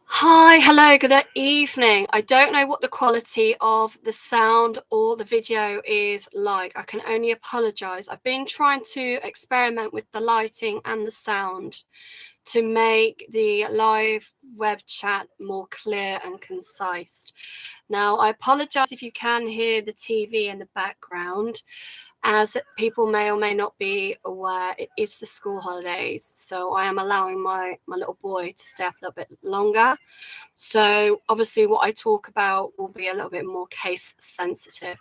Hi, hello, good evening. I don't know what the quality of the sound or the video is like. I can only apologize. I've been trying to experiment with the lighting and the sound to make the live web chat more clear and concise. Now, I apologize if you can hear the TV in the background. As people may or may not be aware, it is the school holidays, so I am allowing my little boy to stay up a little bit longer. So obviously what I talk about will be a little bit more case sensitive.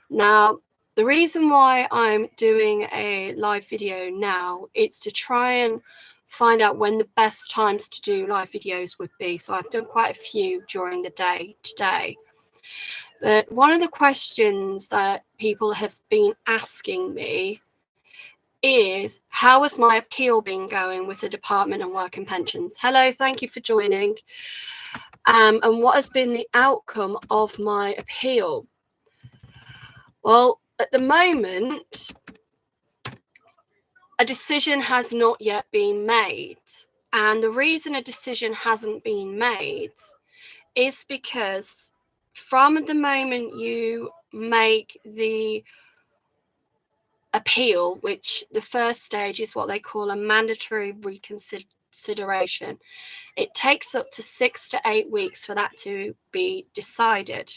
Now, the reason why I'm doing a live video now is to try and find out when the best times to do live videos would be. So I've done quite a few during the day today. But one of the questions that people have been asking me is, how has my appeal been going with the Department of Work and Pensions? Hello, thank you for joining. And what has been the outcome of my appeal? Well, at the moment, a decision has not yet been made. And the reason a decision hasn't been made is because from the moment you make the appeal, which the first stage is what they call a mandatory reconsideration, it takes up to 6 to 8 weeks for that to be decided.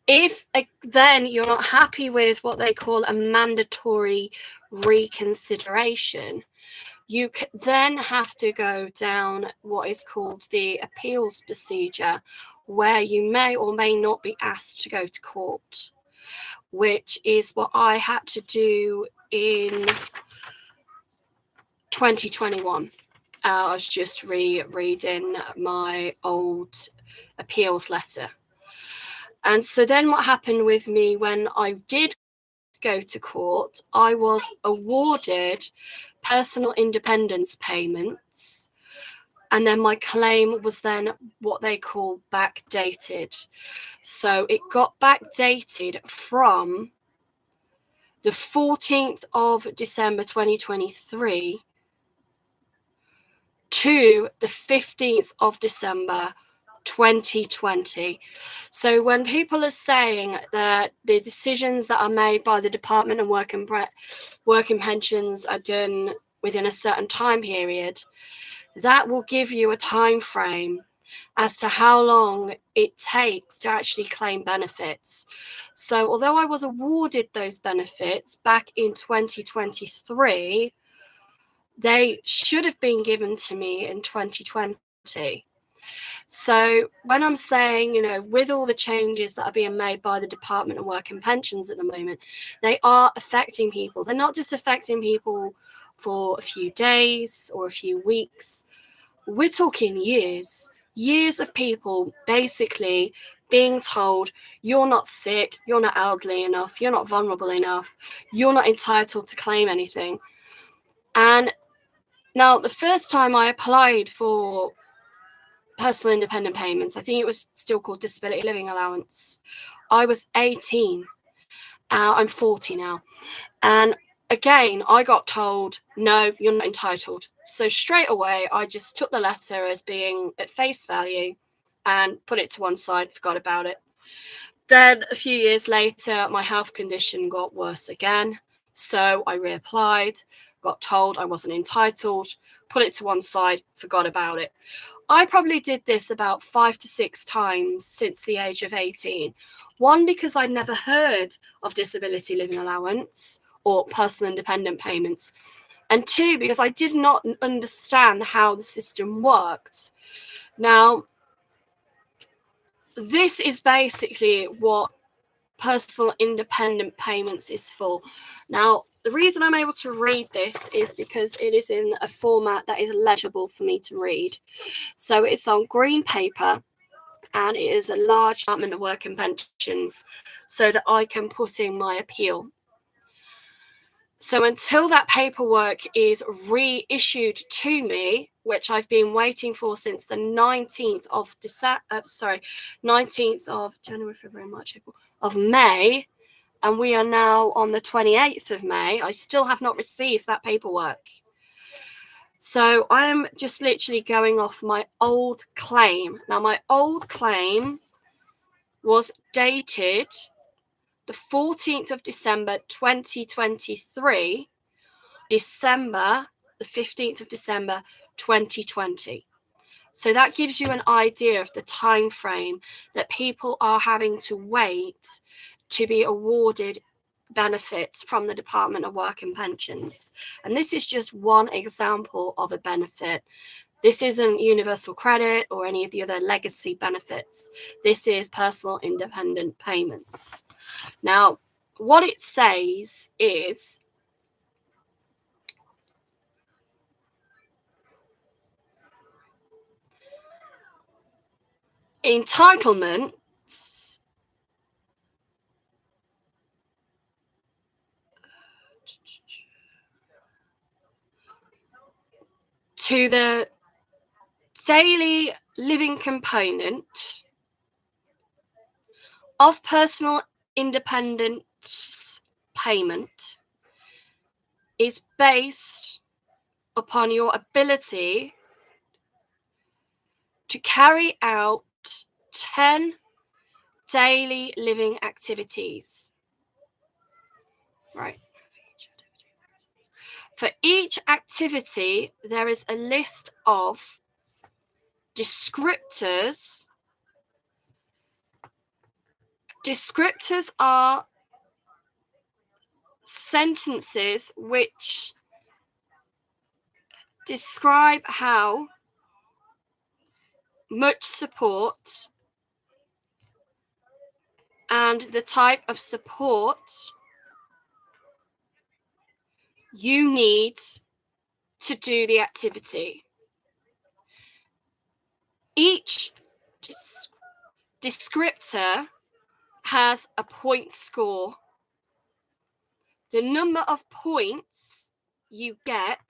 If then you're not happy with what they call a mandatory reconsideration, you then have to go down what is called the appeals procedure, where you may or may not be asked to go to court, which is what I had to do in 2021. I was just rereading my old appeals letter. And so then what happened with me when I did go to court, I was awarded personal independence payments. And then my claim was then what they call backdated. So it got backdated from the 14th of December 2023 to the 15th of December 2020. So when people are saying that the decisions that are made by the Department of Work and Pensions are done within a certain time period, that will give you a time frame as to how long it takes to actually claim benefits. So although I was awarded those benefits back in 2023, they should have been given to me in 2020. So when I'm saying, with all the changes that are being made by the Department of Work and Pensions at the moment, they are affecting people. They're not just affecting people for a few days or a few weeks. We're talking years of people basically being told, you're not sick, you're not elderly enough, you're not vulnerable enough, you're not entitled to claim anything. And now the first time I applied for personal independent payments, I think it was still called disability living allowance, I was 18. I'm 40 now. And again, I got told, no, you're not entitled. So straight away, I just took the letter as being at face value and put it to one side, forgot about it. Then a few years later, my health condition got worse again. So I reapplied, got told I wasn't entitled, put it to one side, forgot about it. I probably did this about 5 to 6 times since the age of 18. One, because I'd never heard of disability living allowance or personal independent payments. And 2, because I did not understand how the system worked. Now, this is basically what personal independent payments is for. Now, the reason I'm able to read this is because it is in a format that is legible for me to read. So it's on green paper, and it is a large Department of Work and Pensions, so that I can put in my appeal. So until that paperwork is reissued to me, which I've been waiting for since the 19th of January, February, March, April, of May, and we are now on the 28th of May, I still have not received that paperwork. So I am just literally going off my old claim. Now, my old claim was dated the 14th of December 2023, December, the 15th of December 2020. So that gives you an idea of the time frame that people are having to wait to be awarded benefits from the Department of Work and Pensions. And this is just one example of a benefit. This isn't universal credit or any of the other legacy benefits. This is personal independent payments. Now, what it says is entitlements to the daily living component of personal independence payment is based upon your ability to carry out 10 daily living activities. Right. For each activity, there is a list of descriptors. Descriptors are sentences which describe how much support and the type of support you need to do the activity. Each descriptor has a point score. The number of points you get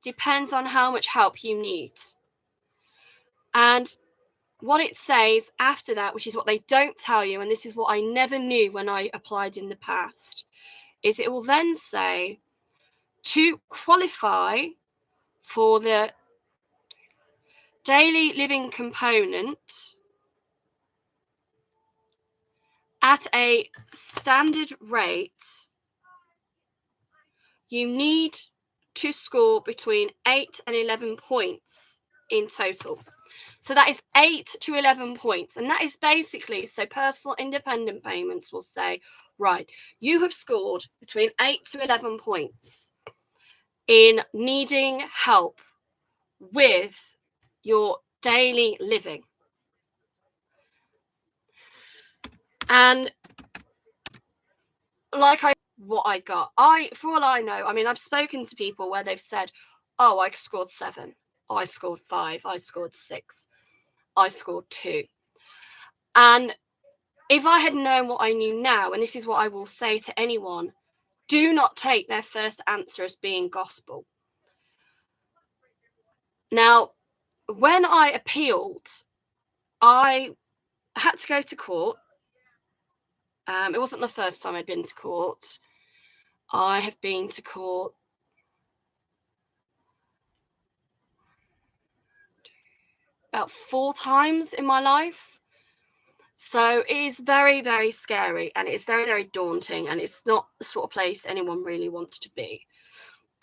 depends on how much help you need. And what it says after that, which is what they don't tell you, and this is what I never knew when I applied in the past, is it will then say to qualify for the daily living component at a standard rate, you need to score between 8 and 11 points in total. So that is 8 to 11 points. And that is basically, so personal independent payments will say, right, you have scored between 8 to 11 points in needing help with your daily living. And what I got, for all I know, I mean, I've spoken to people where they've said, oh, I scored 7, I scored 5, I scored 6, I scored 2. And if I had known what I knew now, and this is what I will say to anyone, do not take their first answer as being gospel. Now, when I appealed, I had to go to court. It wasn't the first time I'd been to court. I have been to court about 4 times in my life. So it is very, very scary, and it's very, very daunting, and it's not the sort of place anyone really wants to be.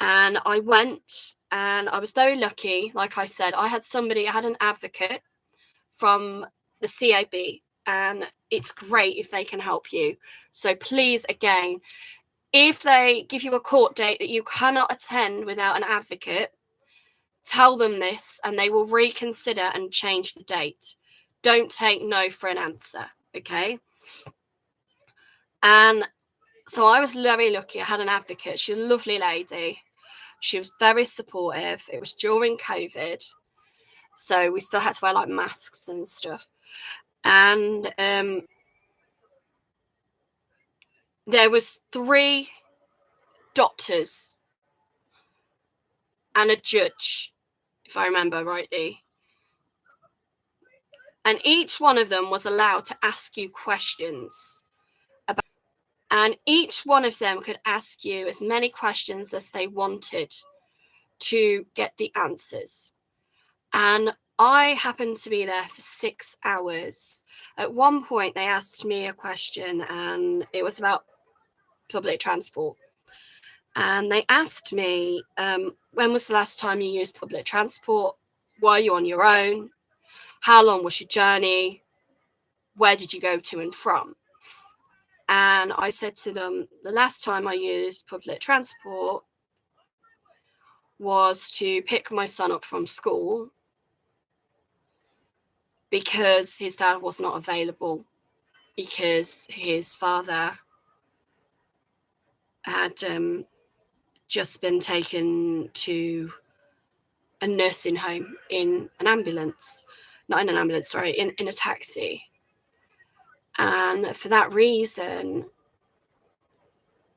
And I went, and I was very lucky. Like I said, I had an advocate from the CAB, and it's great if they can help you. So please, again, if they give you a court date that you cannot attend without an advocate, tell them this, and they will reconsider and change the date. Don't take no for an answer, okay? And so I was very lucky. I had an advocate. She was a lovely lady. She was very supportive. It was during COVID, so we still had to wear like masks and stuff. And there was 3 doctors and a judge, if I remember rightly. And each one of them was allowed to ask you questions about, and each one of them could ask you as many questions as they wanted to get the answers. And I happened to be there for 6 hours. At one point, they asked me a question, and it was about public transport. And they asked me, when was the last time you used public transport? Were you on your own? How long was your journey? Where did you go to and from? And I said to them, the last time I used public transport was to pick my son up from school because his dad was not available, because his father had just been taken to a nursing home in an ambulance, not in an ambulance, sorry, in a taxi. And for that reason,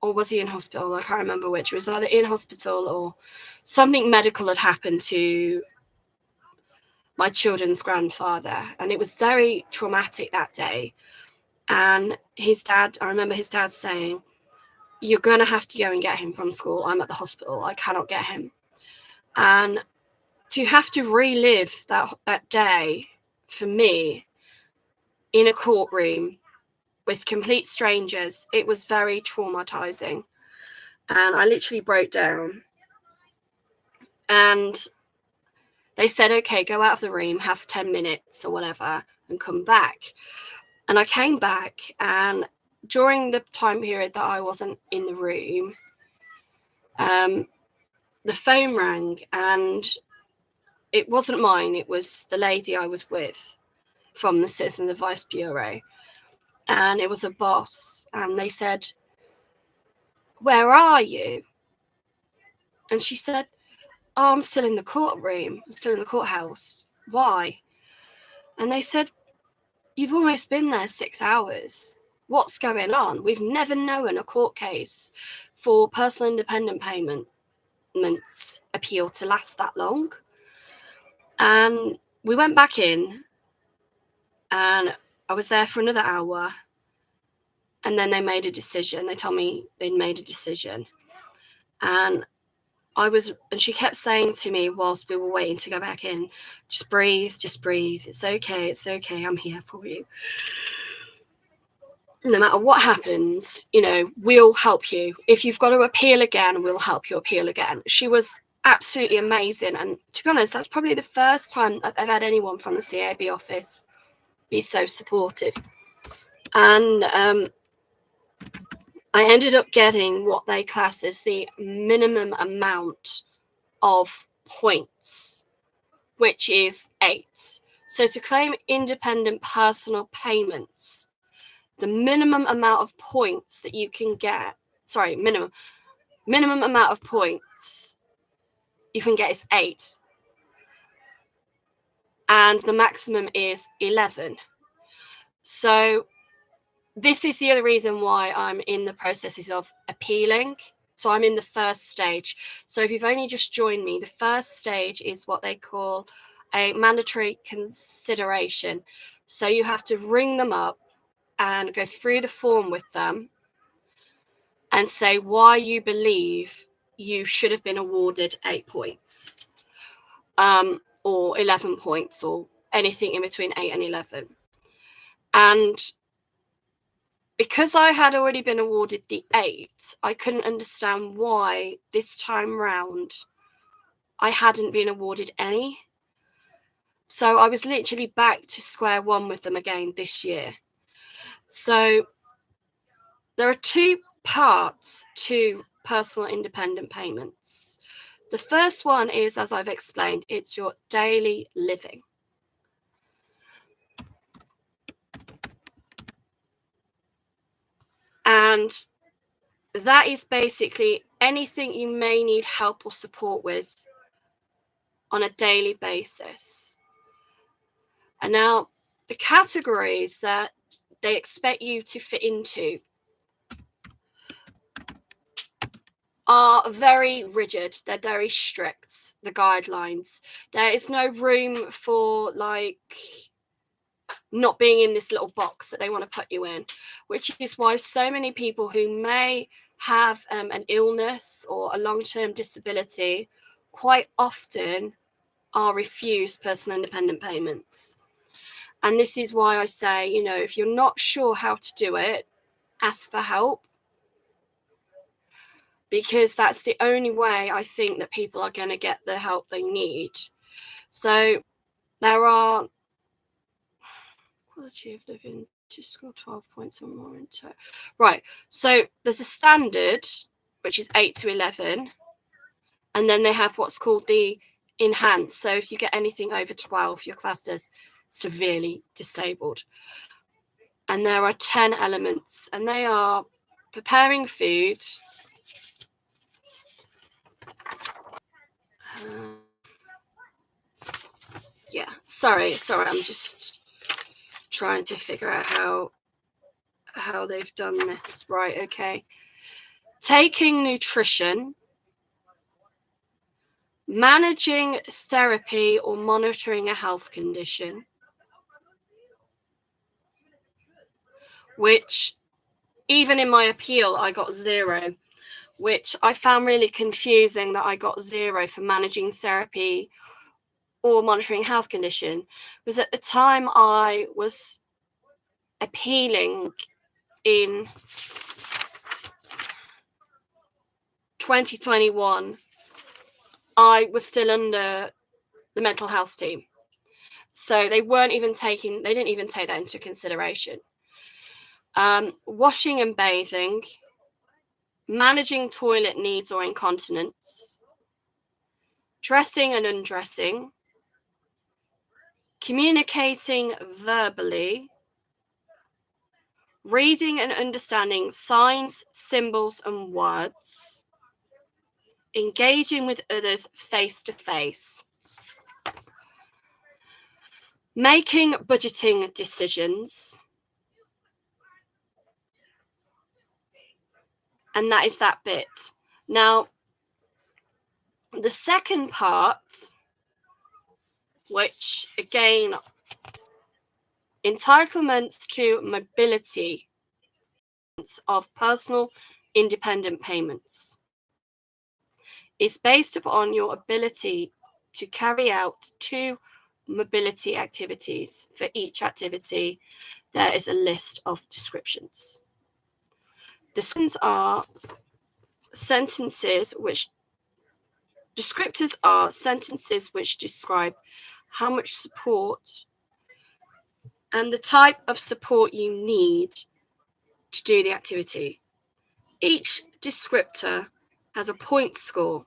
or was he in hospital? I can't remember which. It was either in hospital or something medical had happened to my children's grandfather. And it was very traumatic that day. And his dad, I remember his dad saying, you're going to have to go and get him from school. I'm at the hospital. I cannot get him. And to have to relive that day for me in a courtroom with complete strangers, it was very traumatizing. And I literally broke down. And they said, okay, go out of the room, have 10 minutes or whatever, and come back. And I came back, and during the time period that I wasn't in the room, the phone rang, and it wasn't mine. It was the lady I was with from the Citizens Advice Bureau. And it was a boss. And they said, where are you? And she said, oh, I'm still in the courtroom. I'm still in the courthouse. Why? And they said, you've almost been there 6 hours. What's going on? We've never known a court case for personal independent payments appeal to last that long. And we went back in, and I was there for another hour. And then they made a decision. They told me they'd made a decision. And she kept saying to me whilst we were waiting to go back in, just breathe. It's okay. I'm here for you. No matter what happens, we'll help you. If you've got to appeal again, we'll help you appeal again. She was absolutely amazing. And to be honest, that's probably the first time I've had anyone from the CAB office be so supportive. And I ended up getting what they class as the minimum amount of points, which is 8. So to claim independent personal payments, the minimum amount of points that you can get, minimum amount of points you can get is 8. And the maximum is 11. So this is the other reason why I'm in the processes of appealing. So I'm in the first stage. So if you've only just joined me, the first stage is what they call a mandatory consideration. So you have to ring them up and go through the form with them and say why you believe you should have been awarded 8 points, or 11 points, or anything in between 8 and 11. And because I had already been awarded the 8, I couldn't understand why this time round I hadn't been awarded any. So I was literally back to square one with them again this year. So there are 2 parts to personal independent payments. The first one is, as I've explained, it's your daily living. And that is basically anything you may need help or support with on a daily basis. And now the categories that they expect you to fit into are very rigid. They're very strict, the guidelines. There is no room for not being in this little box that they want to put you in, which is why so many people who may have an illness or a long-term disability quite often are refused personal independent payments. And this is why I say, you know, if you're not sure how to do it, ask for help. Because that's the only way I think that people are going to get the help they need. So there are quality of living to score 12 points or more into. Right. So there's a standard, which is 8 to 11. And then they have what's called the enhanced. So if you get anything over 12, you're classed as severely disabled. And there are 10 elements, and they are preparing food, sorry, I'm just trying to figure out how they've done this. Right, okay. Taking nutrition, managing therapy or monitoring a health condition, which even in my appeal, I got 0, which I found really confusing that I got 0 for managing therapy or monitoring health condition. Because at the time I was appealing in 2021, I was still under the mental health team. So they didn't even take that into consideration. Washing and bathing, managing toilet needs or incontinence, dressing and undressing, communicating verbally, reading and understanding signs, symbols, and words, engaging with others face to face, making budgeting decisions, and that is that bit. Now, the second part, which again, entitlements to mobility of personal independent payments, is based upon your ability to carry out 2 mobility activities. For each activity, there is a list of descriptions. Descriptors are sentences which describe how much support and the type of support you need to do the activity. Each descriptor has a point score.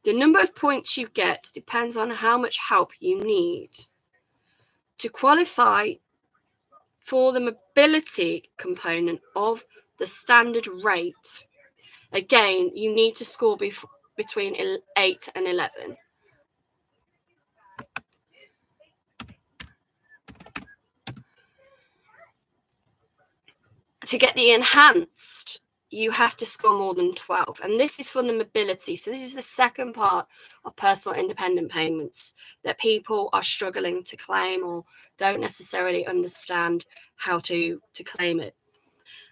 The number of points you get depends on how much help you need. To qualify for the mobility component of the standard rate, again, you need to score between 8 and 11. To get the enhanced, you have to score more than 12. And this is for the mobility. So this is the second part of personal independent payments that people are struggling to claim or don't necessarily understand how to claim it.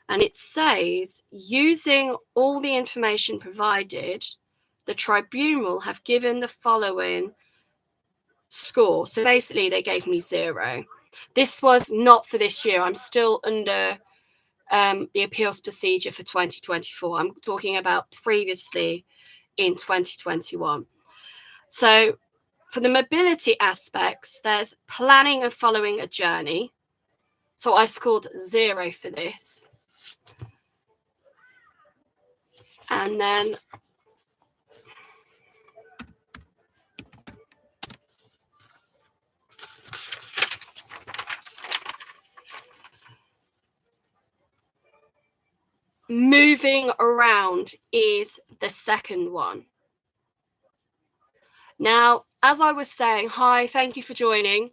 And it says, using all the information provided, the tribunal have given the following score. So basically, they gave me 0. This was not for this year. I'm still under the appeals procedure for 2024. I'm talking about previously in 2021. So for the mobility aspects, there's planning and following a journey. So I scored 0 for this. And then moving around is the second one. Now, as I was saying, hi, thank you for joining.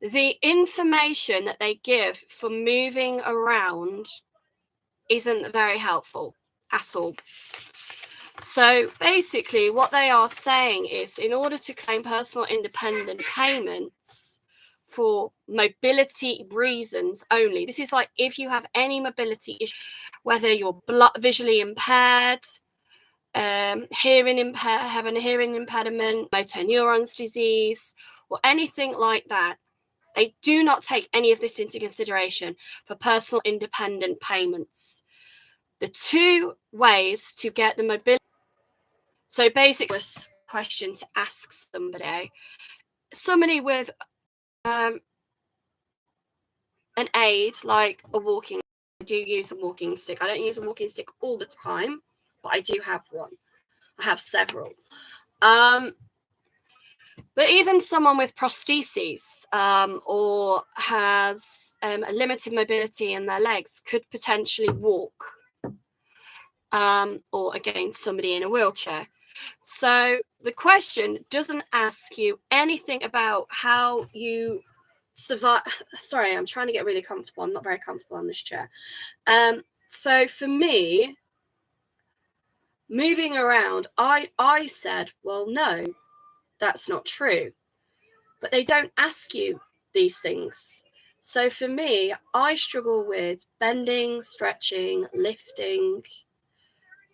The information that they give for moving around isn't very helpful at all. So basically what they are saying is, in order to claim personal independent payments for mobility reasons only, this is like if you have any mobility issue, whether you're visually impaired, having a hearing impediment, motor neurons disease, or anything like that. They do not take any of this into consideration for personal independent payments. The two ways to get the mobility. So basically, a question to ask somebody with an aid like a walking. I do use a walking stick. I don't use a walking stick all the time, but I do have one. I have several. But even someone with prostheses or has a limited mobility in their legs could potentially walk. Or again, somebody in a wheelchair. So the question doesn't ask you anything about how you survive. Sorry, I'm trying to get really comfortable. I'm not very comfortable on this chair. So for me, moving around, I said, well, no, that's not true. But they don't ask you these things. So for me, I struggle with bending, stretching, lifting,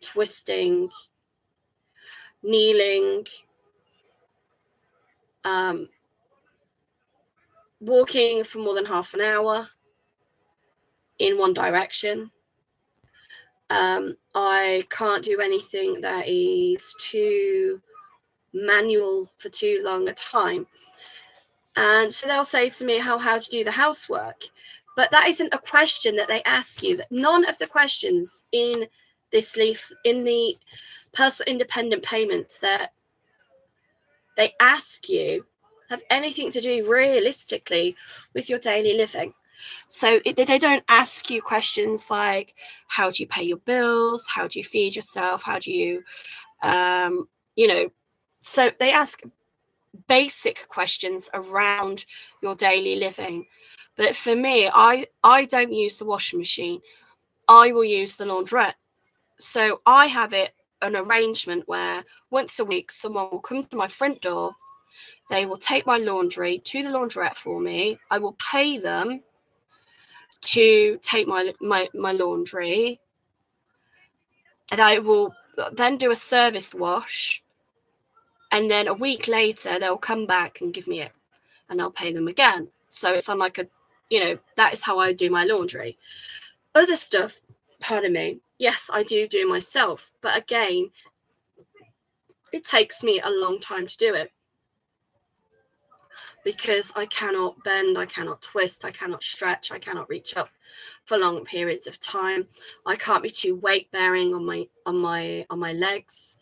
twisting, kneeling, walking for more than half an hour in one direction. I can't do anything that is too manual for too long a time. And so they'll say to me how to do the housework. But that isn't a question that they ask you. None of the questions in this leaf, in the personal independent payments that they ask you have anything to do realistically with your daily living. So they don't ask you questions like, how do you pay your bills? How do you feed yourself? How do you, so they ask basic questions around your daily living. But for me, I don't use the washing machine. I will use the laundrette. So I have an arrangement where once a week, someone will come to my front door. They will take my laundry to the laundrette for me. I will pay them to take my laundry. And I will then do a service wash. And then a week later, they'll come back and give me it. And I'll pay them again. So it's on like that is how I do my laundry. Other stuff, pardon me, yes, I do myself. But again, it takes me a long time to do it. Because I cannot bend, I cannot twist, I cannot stretch, I cannot reach up for long periods of time. I can't be too weight bearing on my legs.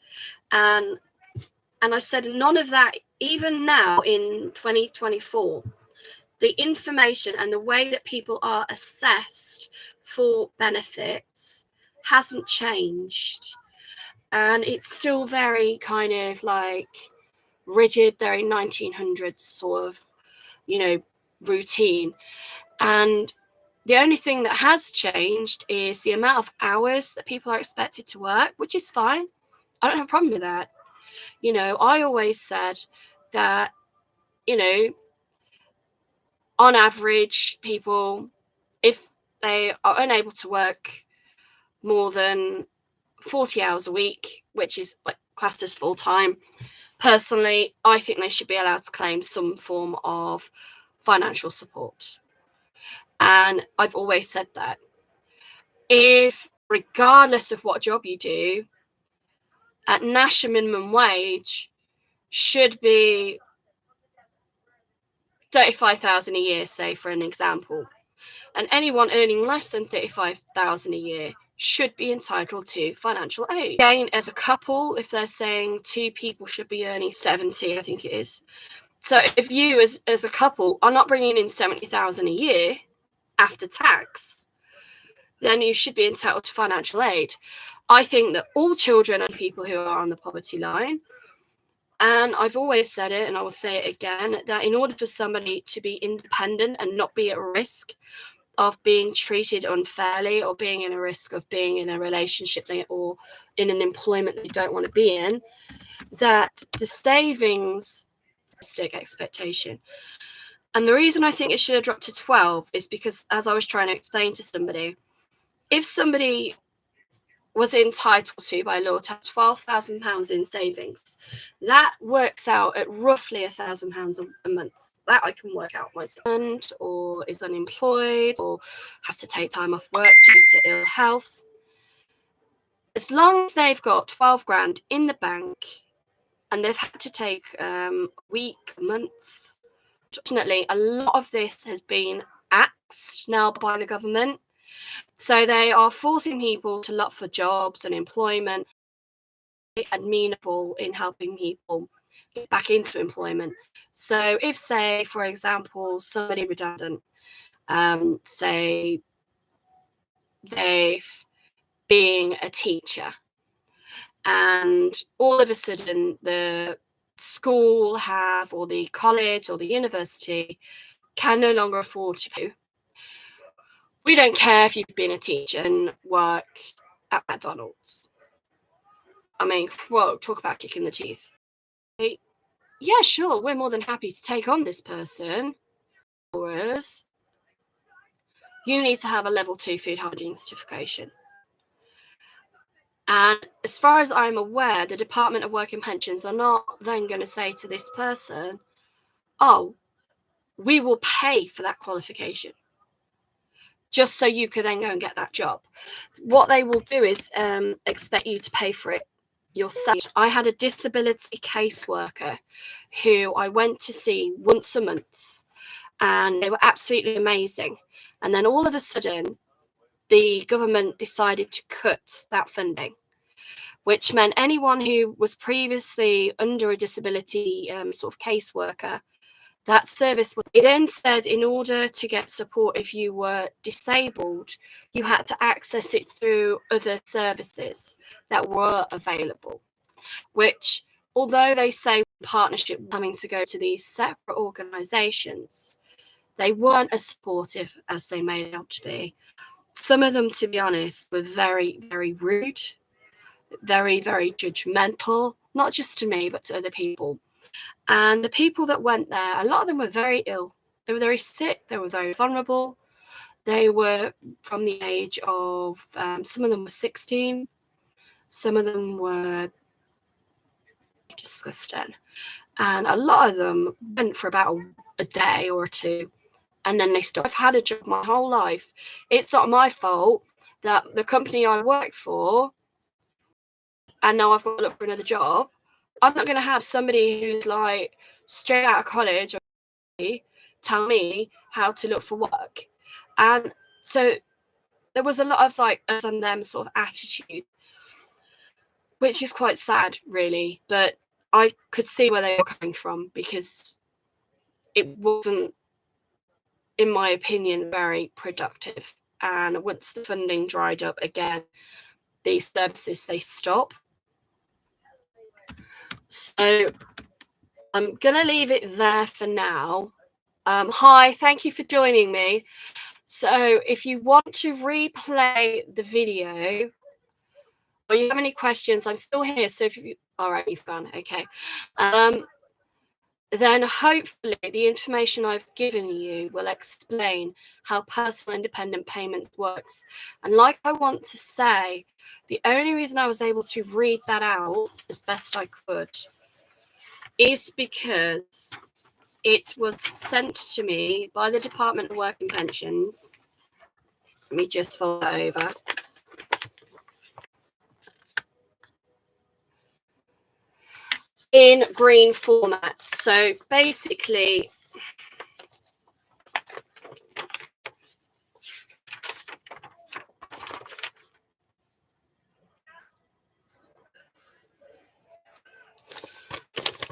And I said none of that, even now in 2024, the information and the way that people are assessed for benefits hasn't changed. And it's still very kind of like rigid, very 1900s sort of, routine. And the only thing that has changed is the amount of hours that people are expected to work, which is fine. I don't have a problem with that. I always said that, on average, people, if they are unable to work more than 40 hours a week, which is like classed as full time, personally, I think they should be allowed to claim some form of financial support. And I've always said that if, regardless of what job you do, at national minimum wage should be 35,000 a year, say, for an example, and anyone earning less than 35,000 a year should be entitled to financial aid. Again, as a couple, if they're saying two people should be earning 70, I think it is. So if you as a couple are not bringing in 70,000 a year after tax, then you should be entitled to financial aid. I think that all children are people who are on the poverty line. And I've always said it, and I will say it again, that in order for somebody to be independent and not be at risk of being treated unfairly or being in a risk of being in a relationship or in an employment they don't want to be in, that the savings expectation. And the reason I think it should have dropped to 12 is because, as I was trying to explain to somebody, if somebody was entitled to by law to have £12,000 in savings. That works out at roughly £1,000 a month. That I can work out myself, or is unemployed, or has to take time off work due to ill health. As long as they've got 12 grand in the bank and they've had to take a week, a month, unfortunately, a lot of this has been axed now by the government. So they are forcing people to look for jobs and employment, amenable in helping people get back into employment. So if, say, for example, somebody redundant, say they've being a teacher, and all of a sudden the school have, or the college or the university can no longer afford to. We don't care if you've been a teacher and work at McDonald's. I mean, whoa, talk about kicking the teeth. Yeah, sure, we're more than happy to take on this person. Whereas you need to have a level 2 food hygiene certification. And as far as I'm aware, the Department of Work and Pensions are not then going to say to this person, oh, we will pay for that qualification, just so you can then go and get that job. What they will do is expect you to pay for it yourself. I had a disability caseworker who I went to see once a month, and they were absolutely amazing. And then all of a sudden, the government decided to cut that funding, which meant anyone who was previously under a disability sort of caseworker, that service, it then said in order to get support if you were disabled, you had to access it through other services that were available, which, although they say partnership coming to go to these separate organisations, they weren't as supportive as they made out to be. Some of them, to be honest, were very, very rude, very, very judgmental, not just to me, but to other people. And the people that went there, a lot of them were very ill. They were very sick. They were very vulnerable. They were from the age of, some of them were 16. Some of them were disgusting. And a lot of them went for about a day or two. And then they stopped. I've had a job my whole life. It's not my fault that the company I work for, and now I've got to look for another job. I'm not going to have somebody who's like straight out of college tell me how to look for work. And so there was a lot of like us and them sort of attitude, which is quite sad, really. But I could see where they were coming from, because it wasn't, in my opinion, very productive. And once the funding dried up again, these services, they stop. So I'm going to leave it there for now. Hi, thank you for joining me. So if you want to replay the video, or you have any questions, I'm still here. So if you, all right, you've gone, okay. Then hopefully the information I've given you will explain how personal independent payment works. And like I want to say, the only reason I was able to read that out as best I could is because it was sent to me by the Department of Work and Pensions. Let me just fold that over. In green format. So basically,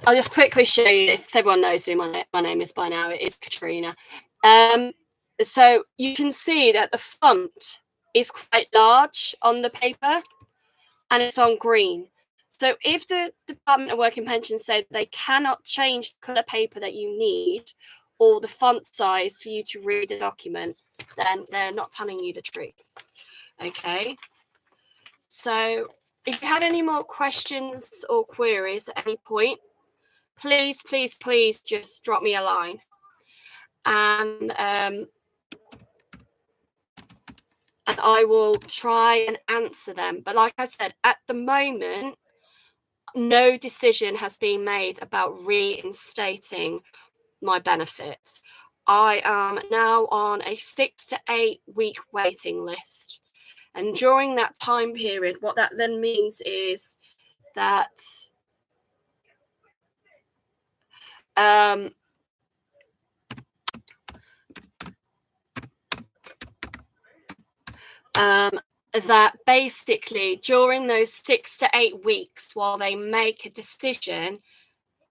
I'll just quickly show you this, because everyone knows who my name is by now. It is Katrina. So you can see that the font is quite large on the paper, and it's on green. So if the Department of Work and Pensions say they cannot change the colour paper that you need, or the font size for you to read the document, then they're not telling you the truth. Okay. So if you have any more questions or queries at any point, please, please, please just drop me a line. And and I will try and answer them. But like I said, at the moment, no decision has been made about reinstating my benefits. I am now on a 6 to 8 week waiting list. And during that time period, what that then means is that that basically during those 6 to 8 weeks while they make a decision,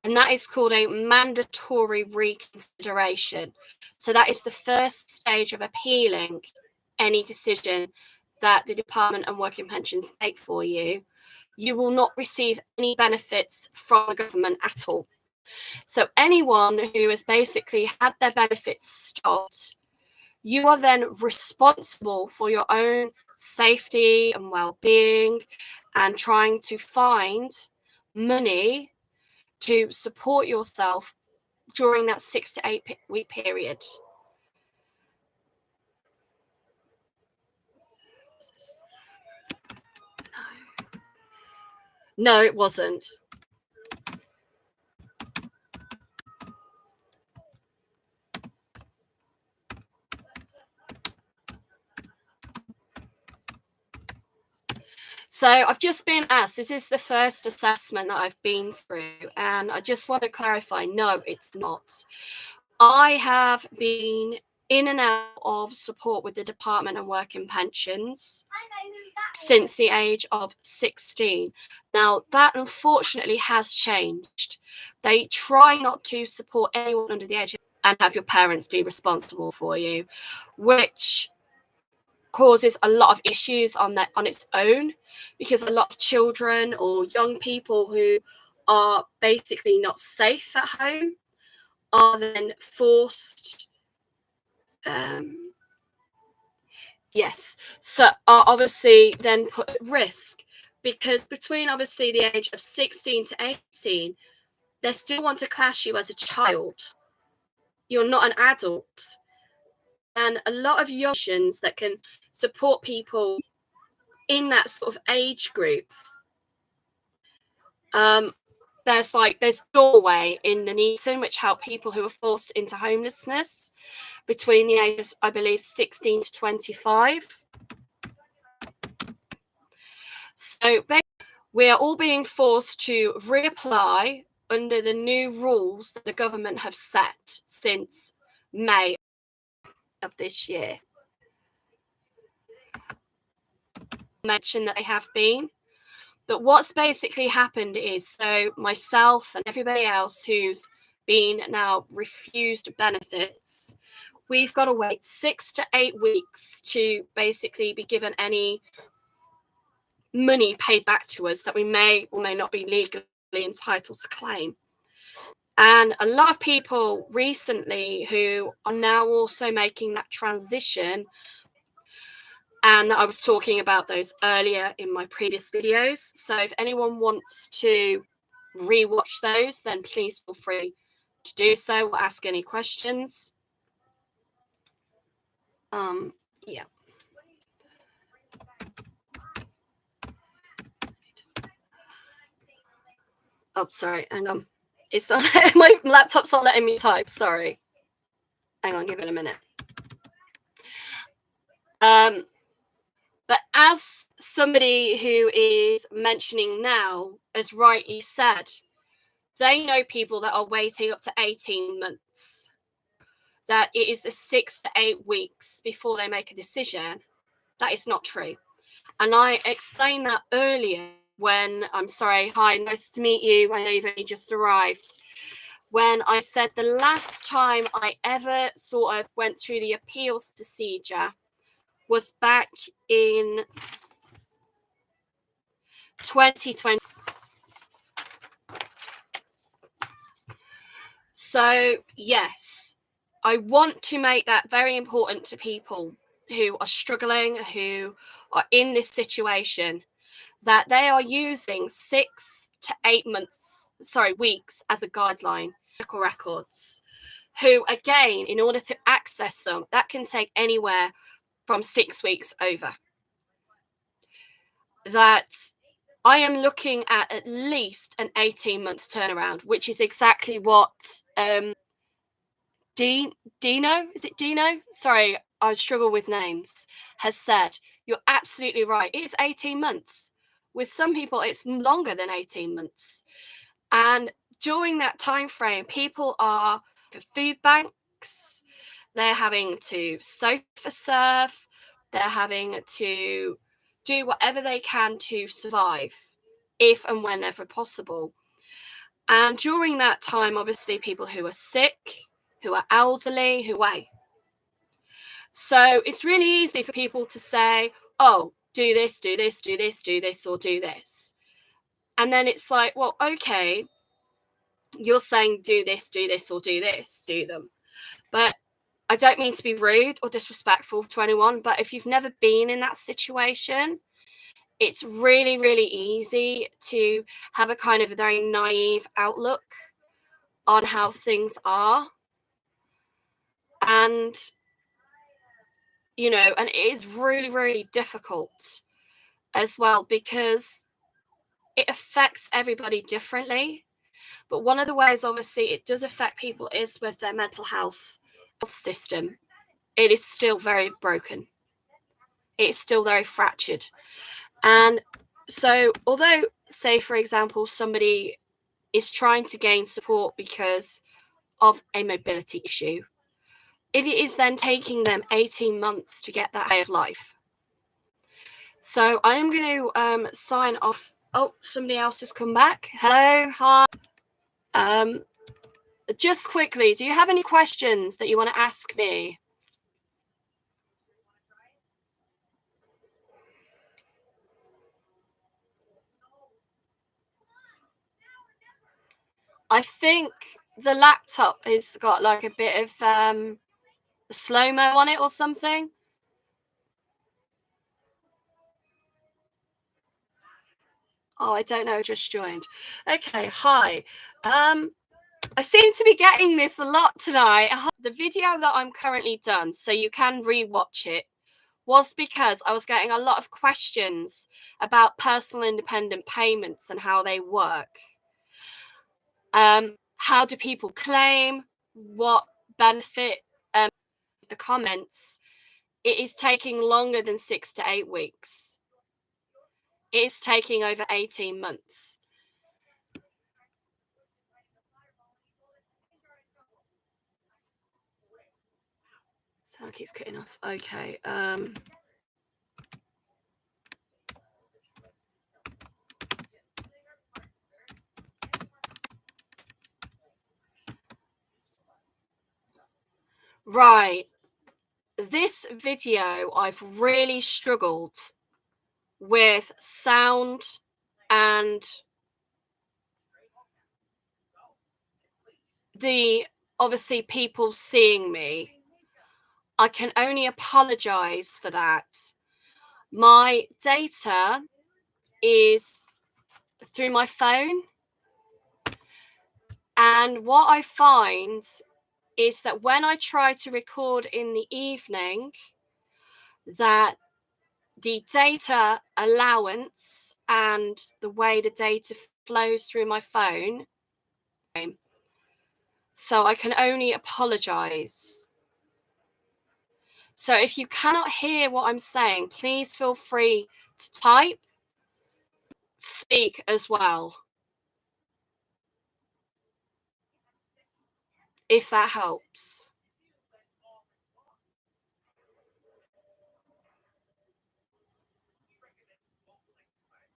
and that is called a mandatory reconsideration. So that is the first stage of appealing any decision that the Department of Work and Pensions take for you. You will not receive any benefits from the government at all. So anyone who has basically had their benefits stopped, you are then responsible for your own safety and well-being and trying to find money to support yourself during that 6 to 8 week period. No, it wasn't. So I've just been asked, this is the first assessment that I've been through, and I just want to clarify, no, it's not. I have been in and out of support with the Department of Work and Pensions since the age of 16. Now, that unfortunately has changed. They try not to support anyone under the age of and have your parents be responsible for you, which causes a lot of issues on its own, because a lot of children or young people who are basically not safe at home are then forced so are obviously then put at risk, because between obviously the age of 16 to 18 they still want to class you as a child. You're not an adult, and a lot of young nations that can support people in that sort of age group, there's Doorway in Nuneaton, which help people who are forced into homelessness between the ages, I believe, 16 to 25. So we are all being forced to reapply under the new rules that the government have set since May of this year. Mention that they have been, but what's basically happened is, so myself and everybody else who's been now refused benefits, we've got to wait 6 to 8 weeks to basically be given any money paid back to us that we may or may not be legally entitled to claim. And a lot of people recently who are now also making that transition, and I was talking about those earlier in my previous videos. So if anyone wants to rewatch those, then please feel free to do so or ask any questions. Yeah. Oh, sorry, hang on. It's on my laptop's not letting me type, sorry. Hang on, give it a minute. But as somebody who is mentioning now, as rightly said, they know people that are waiting up to 18 months, that it is the 6 to 8 weeks before they make a decision. That is not true. And I explained that earlier when, I'm sorry, hi, nice to meet you. I know you've only just arrived. When I said the last time I ever sort of went through the appeals procedure was back in 2020. So, yes, I want to make that very important to people who are struggling, who are in this situation, that they are using 6 to 8 weeks as a guideline, medical records, who, again, in order to access them, that can take anywhere from 6 weeks over. That I am looking at least an 18-month turnaround, which is exactly what Dino, is it Dino? Sorry, I struggle with names, has said. You're absolutely right. It's 18 months. With some people, it's longer than 18 months. And during that time frame, people are for food banks, they're having to sofa surf, they're having to do whatever they can to survive, if and whenever possible. And during that time, obviously, people who are sick, who are elderly, who weigh. So it's really easy for people to say, oh, do this, do this, do this, do this, or do this. And then it's like, well, okay, you're saying do this, or do this, do them. But I don't mean to be rude or disrespectful to anyone, but if you've never been in that situation, it's really, really easy to have a kind of a very naive outlook on how things are. And, you know, and it is really, really difficult as well because it affects everybody differently. But one of the ways, obviously, it does affect people is with their mental health system. It is still very broken. It's still very fractured. And so, although, say, for example, somebody is trying to gain support because of a mobility issue, it is then taking them 18 months to get that way of life. So I am going to sign off. Oh, somebody else has come back. Hello, hi. Just quickly, do you have any questions that you want to ask me? I think the laptop has got like a bit of slow-mo on it or something. Oh, I don't know, just joined. Okay, hi. I seem to be getting this a lot tonight. The video that I'm currently done, so you can rewatch it, was because I was getting a lot of questions about personal independent payments and how they work. How do people claim? What benefit? The comments. It is taking longer than 6 to 8 weeks. It is taking over 18 months. Sound keeps cutting off. Okay. Right. This video, I've really struggled with sound and the obviously people seeing me. I can only apologize for that. My data is through my phone. And what I find is that when I try to record in the evening, that the data allowance and the way the data flows through my phone. So I can only apologize. So if you cannot hear what I'm saying, please feel free to type, speak as well, if that helps.